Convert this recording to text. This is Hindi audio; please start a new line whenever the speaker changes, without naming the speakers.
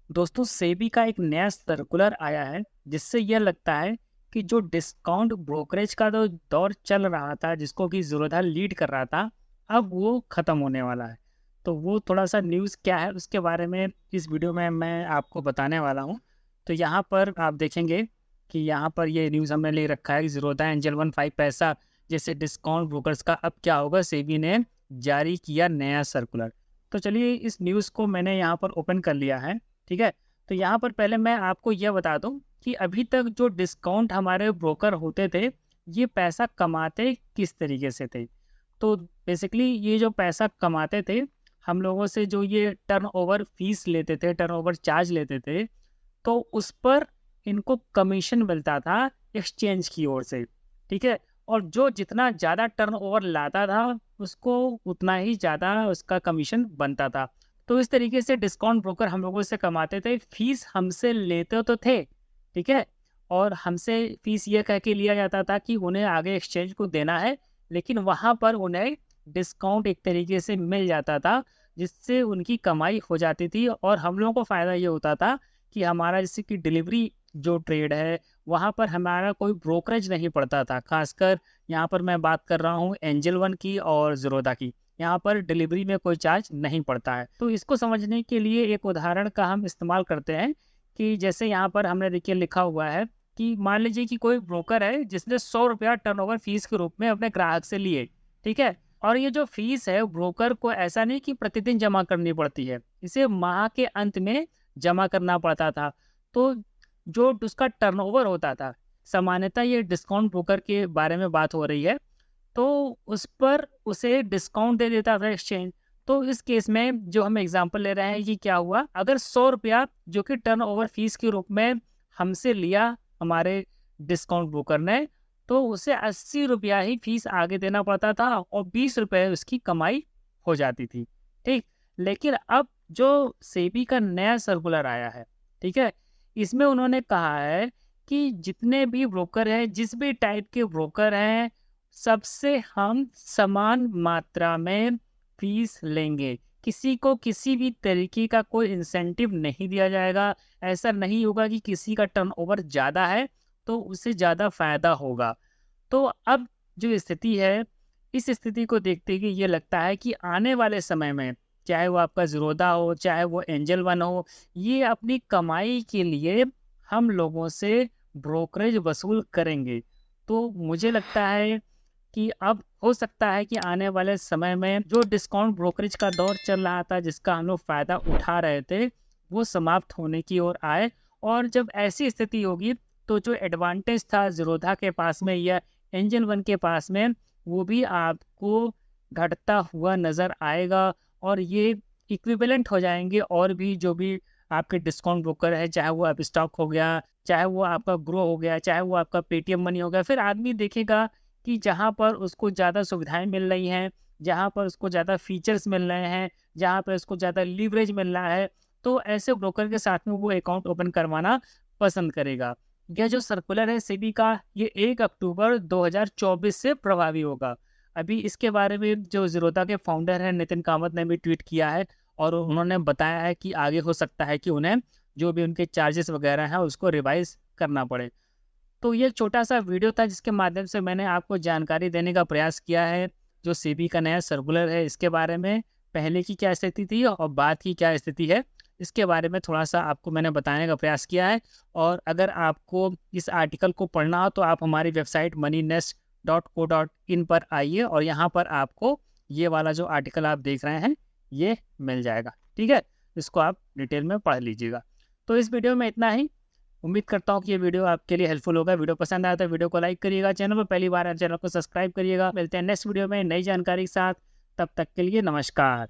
दोस्तों सेबी का एक नया सर्कुलर आया है जिससे यह लगता है कि जो डिस्काउंट ब्रोकरेज का जो दौर चल रहा था जिसको कि ज़ीरोधा लीड कर रहा था अब वो ख़त्म होने वाला है। तो वो थोड़ा सा न्यूज़ क्या है उसके बारे में इस वीडियो में मैं आपको बताने वाला हूँ। तो यहाँ पर आप देखेंगे कि यहाँ पर ये न्यूज़ हमने ले रखा है कि ज़ीरोधा एंजल वन फाइव पैसा जैसे डिस्काउंट ब्रोकर्स का अब क्या होगा, सेबी ने जारी किया नया सर्कुलर। तो चलिए इस न्यूज़ को मैंने यहाँ पर ओपन कर लिया है। ठीक है? तो यहाँ पर पहले मैं आपको यह बता दूँ कि अभी तक जो डिस्काउंट हमारे ब्रोकर होते थे, ये पैसा कमाते किस तरीके से थे? तो बेसिकली ये जो पैसा कमाते थे, हम लोगों से जो ये टर्नओवर फ़ीस लेते थे, टर्नओवर चार्ज लेते थे, तो उस पर इनको कमीशन मिलता था एक्सचेंज की ओर से, ठीक है? और जो जितना ज़्यादा टर्नओवर लाता था, उसको उतना ही ज़्यादा उसका कमीशन बनता था। तो इस तरीके से डिस्काउंट ब्रोकर हम लोगों से कमाते थे, फ़ीस हमसे लेते तो थे, ठीक है? और हमसे फ़ीस ये कह के लिया जाता था कि उन्हें आगे एक्सचेंज को देना है, लेकिन वहाँ पर उन्हें डिस्काउंट एक तरीके से मिल जाता था, जिससे उनकी कमाई हो जाती थी और हम लोगों को फ़ायदा ये होता था कि हमारा जैसे कि डिलीवरी जो ट्रेड है, वहाँ पर हमारा कोई ब्रोकरेज नहीं पड़ता था। ख़ासकर यहाँ पर मैं बात कर रहा हूँ एंजल वन की और ज़ीरोधा की। यहाँ पर डिलीवरी में कोई चार्ज नहीं पड़ता है। तो इसको समझने के लिए एक उदाहरण का हम इस्तेमाल करते हैं कि जैसे यहाँ पर हमने देखिए लिखा हुआ है कि मान लीजिए कि कोई ब्रोकर है जिसने ₹100 टर्नओवर फ़ीस के रूप में अपने ग्राहक से लिए, ठीक है? और ये जो फ़ीस है ब्रोकर को ऐसा नहीं कि प्रतिदिन जमा करनी पड़ती है, इसे माह के अंत में जमा करना पड़ता था। तो जो उसका टर्नओवर होता था, सामान्यतः ये डिस्काउंट ब्रोकर के बारे में बात हो रही है, तो उस पर उसे डिस्काउंट दे देता था एक्सचेंज। तो इस केस में जो हम एग्ज़ाम्पल ले रहे हैं कि क्या हुआ, अगर ₹100 जो कि टर्नओवर फ़ीस के रूप में हमसे लिया हमारे डिस्काउंट ब्रोकर ने, तो उसे ₹80 ही फ़ीस आगे देना पड़ता था और ₹20 उसकी कमाई हो जाती थी, ठीक? लेकिन अब जो सेबी का नया सर्कुलर आया है, ठीक है? इसमें उन्होंने कहा है कि जितने भी ब्रोकर हैं, जिस भी टाइप के ब्रोकर हैं, सबसे हम समान मात्रा में फीस लेंगे। किसी को किसी भी तरीके का कोई इंसेंटिव नहीं दिया जाएगा। ऐसा नहीं होगा कि किसी का टर्नओवर ज़्यादा है, तो उसे ज़्यादा फ़ायदा होगा। तो अब जो स्थिति है, इस स्थिति को देखते हुए ये लगता है कि आने वाले समय में, चाहे वो आपका ज़ीरोधा हो, चाहे वो एंजल वन हो, ये अपनी कमाई के लिए हम लोगों से ब्रोकरेज वसूल करेंगे। तो मुझे लगता है कि अब हो सकता है कि आने वाले समय में जो डिस्काउंट ब्रोकरेज का दौर चल रहा था, जिसका हम लोग फ़ायदा उठा रहे थे, वो समाप्त होने की ओर आए। और जब ऐसी स्थिति होगी, तो जो एडवांटेज था ज़ीरोधा के पास में या एंजल वन के पास में, वो भी आपको घटता हुआ नज़र आएगा और ये इक्विवेलेंट हो जाएँगे और भी जो भी आपके डिस्काउंट ब्रोकर है, चाहे वो अपस्टॉक हो गया, चाहे वो आपका ग्रो हो गया, चाहे वो आपका पेटीएम मनी हो गया। फिर आदमी देखेगा कि जहाँ पर उसको ज़्यादा सुविधाएँ मिल रही हैं, जहाँ पर उसको ज़्यादा फीचर्स मिल रहे हैं, जहाँ पे उसको ज़्यादा लीवरेज मिल रहा है, तो ऐसे ब्रोकर के साथ में वो अकाउंट ओपन करवाना पसंद करेगा। यह जो सर्कुलर है सेबी का, ये 1 अक्टूबर 2024 से प्रभावी होगा। अभी इसके बारे में जो ज़ीरोधा के फाउंडर हैं नितिन कामत ने भी ट्वीट किया है और उन्होंने बताया है कि आगे हो सकता है कि उन्हें जो भी उनके चार्जेस वगैरह हैं उसको रिवाइज़ करना पड़े। तो ये छोटा-सा वीडियो था जिसके माध्यम से मैंने आपको जानकारी देने का प्रयास किया है, जो सेबी का नया सर्कुलर है इसके बारे में, पहले की क्या स्थिति थी और बाद की क्या स्थिति है, इसके बारे में थोड़ा-सा आपको मैंने बताने का प्रयास किया है। और अगर आपको इस आर्टिकल को पढ़ना हो तो आप हमारी वेबसाइट moneynest.co.in पर आइए और यहाँ पर आपको ये वाला जो आर्टिकल आप देख रहे हैं, ये मिल जाएगा, ठीक है? इसको आप डिटेल में पढ़ लीजिएगा। तो इस वीडियो में इतना ही। उम्मीद करता हूँ कि ये वीडियो आपके लिए हेल्पफुल होगा। वीडियो पसंद आया तो वीडियो को लाइक करिएगा, चैनल पर पहली बार आए चैनल को सब्सक्राइब करिएगा। मिलते हैं नेक्स्ट वीडियो में नई जानकारी के साथ, तब तक के लिए नमस्कार।